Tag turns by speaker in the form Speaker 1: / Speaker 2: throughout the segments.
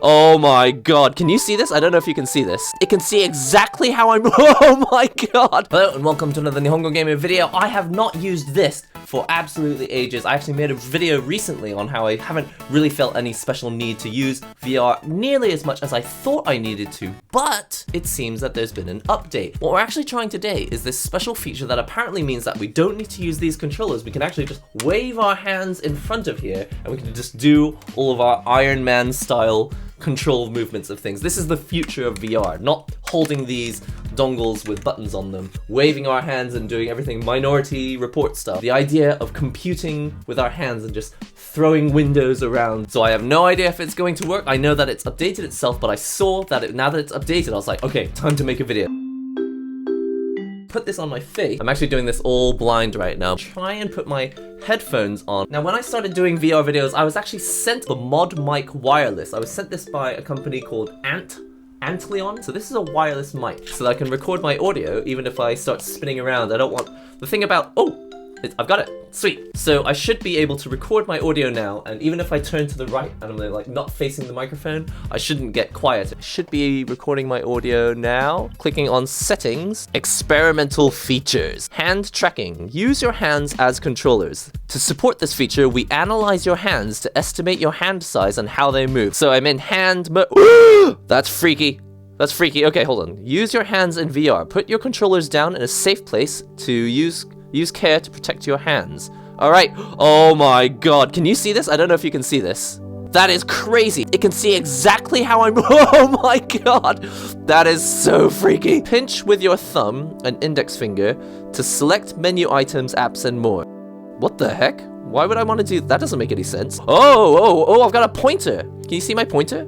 Speaker 1: Oh my god, can you see this? I don't know if you can see this. It can see exactly how I'm- Oh my god! Hello and welcome to another Nihongo Gamer video. I have not used this for absolutely ages. I actually made a video recently on how I haven't really felt any special need to use VR nearly as much as I thought I needed to, but it seems that there's been an update. What we're actually trying today is this special feature that apparently means that we don't need to use these controllers. We can actually just wave our hands in front of here and we can just do all of our Iron Man style control movements of things. This is the future of VR, not holding these dongles with buttons on them, waving our hands and doing everything Minority Report stuff. The idea of computing with our hands and just throwing windows around. So I have no idea if it's going to work. I know that it's updated itself, but I saw that now that it's updated, I was like, okay, time to make a video. Put this on my face. I'm actually doing this all blind right now. Try and put my headphones on. Now, when I started doing VR videos, I was actually sent the Mod Mic Wireless. I was sent this by a company called Antlion. So this is a wireless mic, so that I can record my audio even if I start spinning around. I don't want the thing about, I've got it, sweet. So I should be able to record my audio now, and even if I turn to the right and I'm like not facing the microphone, I shouldn't get quiet. I should be recording my audio now. Clicking on settings, experimental features, hand tracking. Use your hands as controllers. To support this feature, we analyze your hands to estimate your hand size and how they move. So I'm in hand mode. That's freaky. That's freaky. Okay, hold on. Use your hands in VR. Put your controllers down in a safe place to use care to protect your hands. All right. Oh my god. Can you see this? I don't know if you can see this. That is crazy. It can see exactly how I'm- Oh my god. That is so freaky. Pinch with your thumb and index finger to select menu items, apps, and more. What the heck? Why would I want to do- That doesn't make any sense. Oh, I've got a pointer. Can you see my pointer?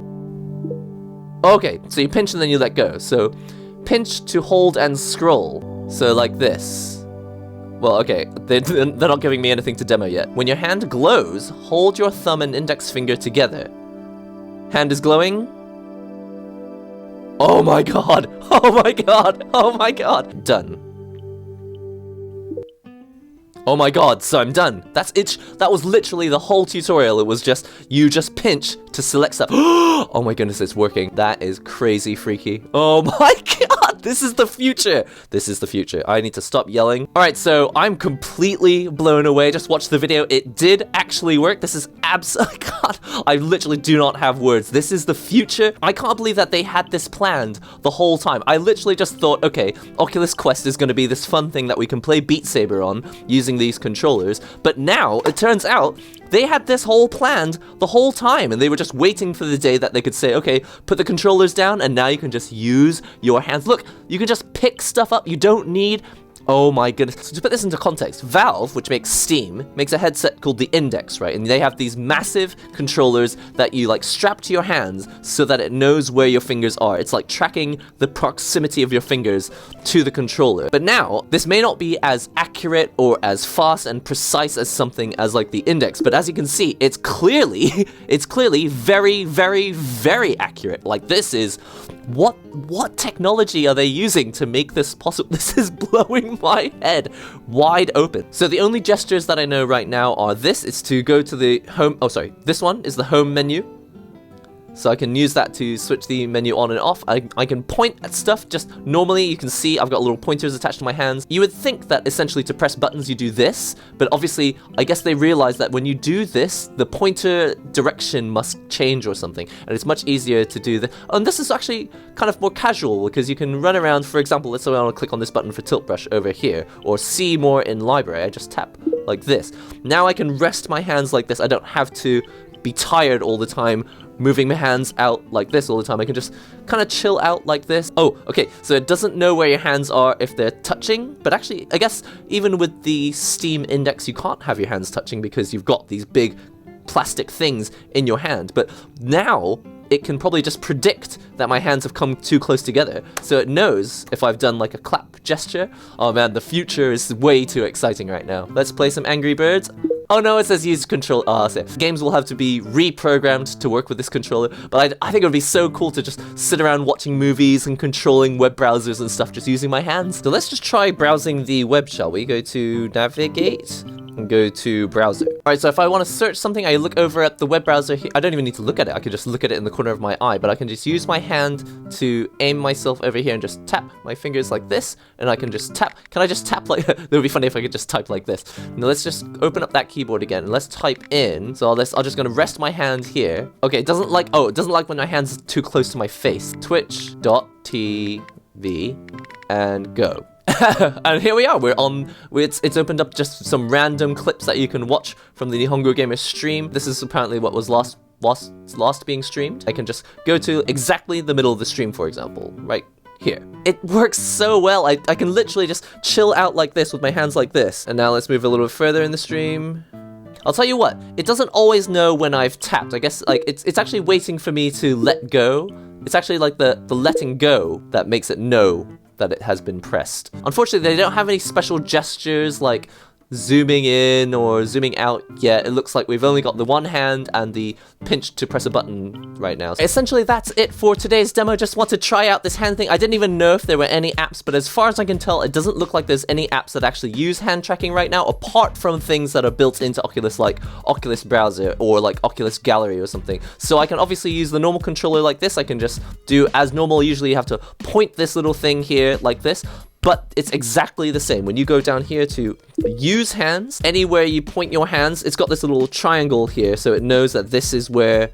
Speaker 1: Okay, so you pinch and then you let go. So pinch to hold and scroll. So like this. Well, okay, they're not giving me anything to demo yet. When your hand glows, hold your thumb and index finger together. Hand is glowing. Oh my god! Oh my god! Oh my god! Done. Oh my god, so I'm done. That's it. That was literally the whole tutorial. It was just, you just pinch to select stuff. Oh my goodness, it's working. That is crazy freaky. Oh my god, this is the future. This is the future. I need to stop yelling. All right, so I'm completely blown away. Just watch the video. It did actually work. This is God, I literally do not have words. This is the future. I can't believe that they had this planned the whole time. I literally just thought, okay, Oculus Quest is going to be this fun thing that we can play Beat Saber on using these controllers, but now it turns out they had this whole planned the whole time, and they were just waiting for the day that they could say, okay, put the controllers down, and now you can just use your hands. Look, you can just pick stuff up. You don't need... Oh my goodness. So to put this into context, Valve, which makes Steam, makes a headset called the Index, right? And they have these massive controllers that you like strap to your hands so that it knows where your fingers are. It's like tracking the proximity of your fingers to the controller. But now, this may not be as accurate or as fast and precise as something as like the Index, but as you can see, it's clearly very, very, very accurate. Like this is, what technology are they using to make this possible? This is blowing my head wide open. So the only gestures that I know right now are this. It's to go to the home. Oh, sorry. This one is the home menu. So I can use that to switch the menu on and off. I can point at stuff. Just normally you can see I've got little pointers attached to my hands. You would think that essentially to press buttons you do this, but obviously I guess they realized that when you do this, the pointer direction must change or something, and it's much easier to do this. And this is actually kind of more casual because you can run around. For example, let's say I want to click on this button for tilt brush over here, or see more in library. I just tap like this. Now I can rest my hands like this. I don't have to be tired all the time moving my hands out like this all the time. I can just kind of chill out like this. Oh, okay, so it doesn't know where your hands are if they're touching, but actually, I guess even with the Steam Index, you can't have your hands touching because you've got these big plastic things in your hand. But now, it can probably just predict that my hands have come too close together. So it knows if I've done like a clap gesture. Oh man, the future is way too exciting right now. Let's play some Angry Birds. Oh no, it says use control. So games will have to be reprogrammed to work with this controller, but I think it would be so cool to just sit around watching movies and controlling web browsers and stuff just using my hands. So let's just try browsing the web, shall we? Go to navigate. and go to browser. Alright, so if I want to search something, I look over at the web browser here. I don't even need to look at it. I can just look at it in the corner of my eye, but I can just use my hand to aim myself over here and just tap my fingers like this, and I can just tap. Can I just tap like, that would be funny if I could just type like this. Now let's just open up that keyboard again, and let's type in. So I'm just gonna rest my hand here. Okay, it doesn't like when my hand's too close to my face. Twitch.tv and go. And here we are, it's opened up just some random clips that you can watch from the Nihongo Gamer stream. This is apparently what was last being streamed. I can just go to exactly the middle of the stream, for example, right here. It works so well. I can literally just chill out like this with my hands like this. And now let's move a little bit further in the stream. I'll tell you what, it doesn't always know when I've tapped. I guess like it's actually waiting for me to let go. It's actually like the letting go that makes it know that it has been pressed. Unfortunately, they don't have any special gestures like zooming in or zooming out yet. It looks like we've only got the one hand and the pinch to press a button right now. Essentially, that's it for today's demo. Just want to try out this hand thing. I didn't even know if there were any apps, but as far as I can tell, it doesn't look like there's any apps that actually use hand tracking right now, apart from things that are built into Oculus, like Oculus Browser or like Oculus Gallery or something. So I can obviously use the normal controller like this. I can just do as normal. Usually you have to point this little thing here like this, but it's exactly the same. When you go down here to use hands, anywhere you point your hands, it's got this little triangle here, so it knows that this is where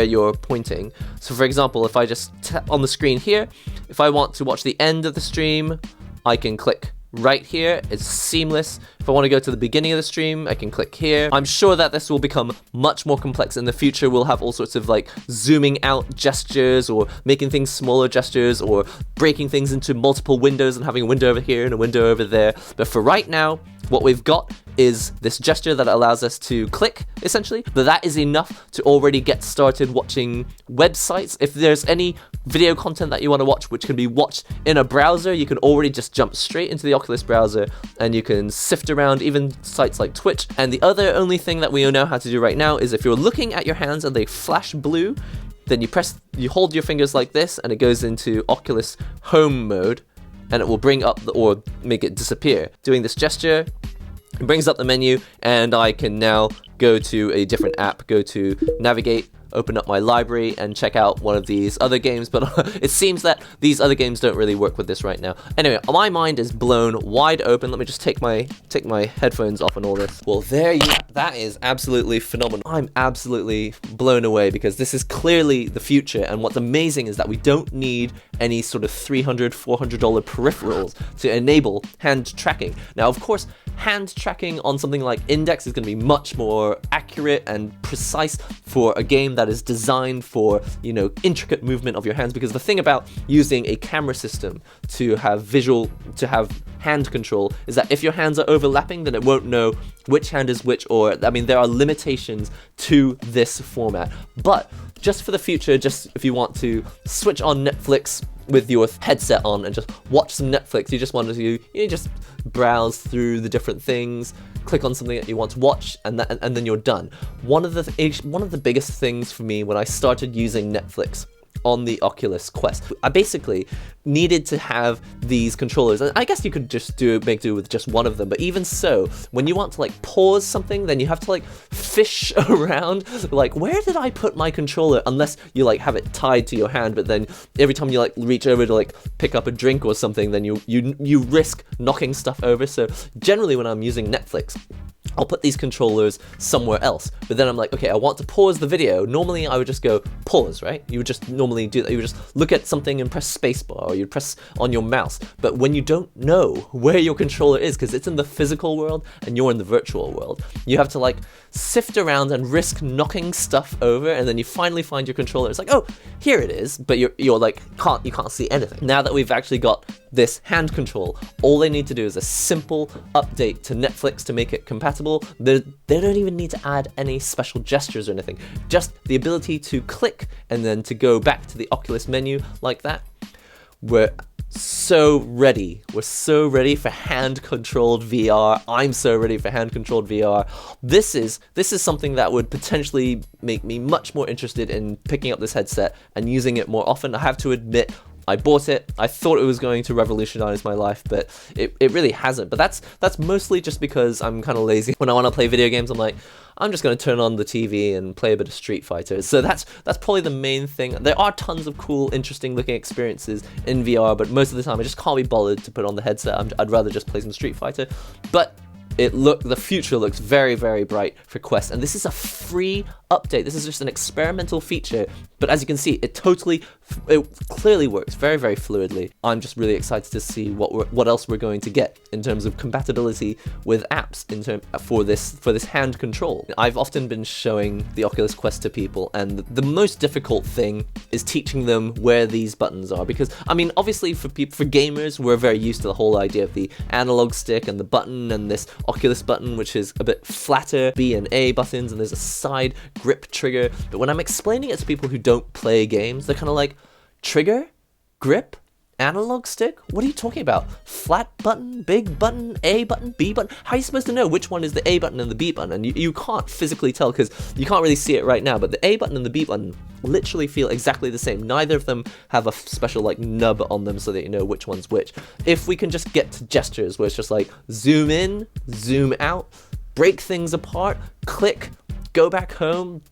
Speaker 1: you're pointing. So for example, if I just tap on the screen here, if I want to watch the end of the stream, I can click right here. It's seamless. If I want to go to the beginning of the stream, I can click here. I'm sure that this will become much more complex in the future. We'll have all sorts of like zooming out gestures or making things smaller gestures or breaking things into multiple windows and having a window over here and a window over there. But for right now, what we've got is this gesture that allows us to click, essentially. But that is enough to already get started watching websites. If there's any video content that you want to watch which can be watched in a browser, you can already just jump straight into the Oculus browser and you can sift around even sites like Twitch. And the other only thing that we know how to do right now is if you're looking at your hands and they flash blue, then you hold your fingers like this and it goes into Oculus home mode, and it will bring up or make it disappear. Doing this gesture, it brings up the menu, and I can now go to a different app, go to navigate, open up my library and check out one of these other games, but it seems that these other games don't really work with this right now. Anyway, my mind is blown wide open. Let me just take my headphones off and all this. Well, that is absolutely phenomenal. I'm absolutely blown away because this is clearly the future, and what's amazing is that we don't need any sort of $300, $400 peripherals to enable hand tracking. Now, of course, hand tracking on something like Index is going to be much more accurate and precise for a game that is designed for, you know, intricate movement of your hands, because the thing about using a camera system to have hand control is that if your hands are overlapping, then it won't know which hand is which, or, I mean, there are limitations to this format. But just for the future, just if you want to switch on Netflix with your headset on and just watch some Netflix, you just want to just browse through the different things, click on something that you want to watch, and then you're done. One of the biggest things for me when I started using Netflix on the Oculus Quest, I basically needed to have these controllers. I guess you could just make do with just one of them, but even so, when you want to like pause something, then you have to like fish around, like, where did I put my controller? Unless you like have it tied to your hand, but then every time you like reach over to like pick up a drink or something, then you risk knocking stuff over. So generally when I'm using Netflix, I'll put these controllers somewhere else. But then I'm like, okay, I want to pause the video. Normally I would just go pause, right? You would just normally do that. You would just look at something and press spacebar, or you'd press on your mouse. But when you don't know where your controller is, because it's in the physical world and you're in the virtual world, you have to like sift around and risk knocking stuff over, and then you finally find your controller. It's like, oh, here it is, but you're like, you can't see anything. Now that we've actually got this hand control, all they need to do is a simple update to Netflix to make it compatible. They don't even need to add any special gestures or anything, just the ability to click and then to go back to the Oculus menu like that. We're so ready. We're so ready for hand-controlled VR. I'm so ready for hand-controlled VR. This is something that would potentially make me much more interested in picking up this headset and using it more often. I have to admit, I bought it. I thought it was going to revolutionize my life, but it really hasn't. But that's mostly just because I'm kind of lazy. When I want to play video games, I'm like, I'm just going to turn on the TV and play a bit of Street Fighter. So that's probably the main thing. There are tons of cool, interesting looking experiences in VR, but most of the time I just can't be bothered to put on the headset. I'd rather just play some Street Fighter. But the future looks very, very bright for Quest, and this is a free update. This is just an experimental feature, but as you can see, it clearly works very, very fluidly. I'm just really excited to see what else we're going to get in terms of compatibility with apps for this hand control. I've often been showing the Oculus Quest to people, and the most difficult thing is teaching them where these buttons are, because I mean, obviously for gamers, we're very used to the whole idea of the analog stick and the button and this Oculus button, which is a bit flatter, B and A buttons, and there's a side grip trigger. But when I'm explaining it to people who don't play games, they're kind of like, trigger? Grip? Analog stick? What are you talking about? Flat button? Big button? A button? B button? How are you supposed to know which one is the A button and the B button? And you can't physically tell because you can't really see it right now, but the A button and the B button literally feel exactly the same. Neither of them have a special like nub on them so that you know which one's which. If we can just get to gestures where it's just like zoom in, zoom out, break things apart, click, go back home,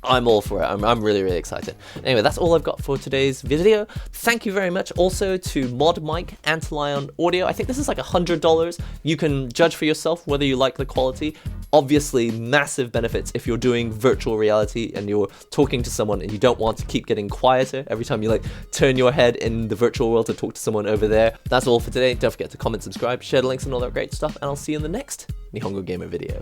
Speaker 1: I'm all for it. I'm really, really excited. Anyway, that's all I've got for today's video. Thank you very much also to Mod Mic and to Lion Audio. I think this is like $100. You can judge for yourself whether you like the quality. Obviously, massive benefits if you're doing virtual reality and you're talking to someone and you don't want to keep getting quieter every time you like turn your head in the virtual world to talk to someone over there. That's all for today. Don't forget to comment, subscribe, share the links and all that great stuff, and I'll see you in the next Nihongo Gamer video.